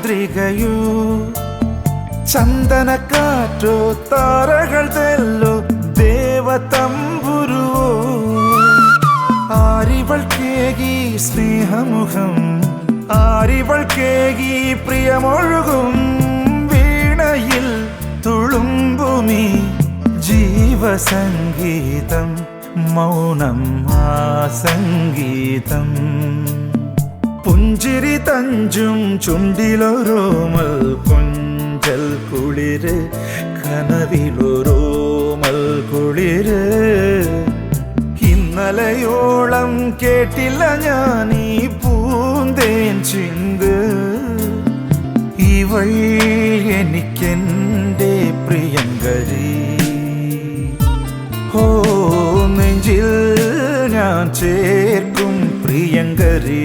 ചന്ദ്രികയോ ചന്ദനക്കാറ്റോ താരകൾ തെല്ലോ ദേവതമ്പുരുവോ ആരിവൾക്കേകി സ്നേഹമുഖം ആരിവൾക്കേകി പ്രിയമൊഴുകും വീണയിൽ തുളുമ്പുമീ ജീവസംഗീതം മൗനം ആ സംഗീതം പുഞ്ചിരി തഞ്ചും ചുണ്ടിലൊരോമൽ കൊഞ്ചൽ കുളിര് കനവിലൊരോമൽ കുളിര് ഇന്നലയോളം കേട്ടില്ല ഞാൻ ഈ പൂന്തേൻ ചിന്ത് ഇവൾ എനിക്കെൻ്റെ പ്രിയങ്കരി ഓ നെഞ്ചിൽ ഞാൻ ചേർക്കും പ്രിയങ്കരി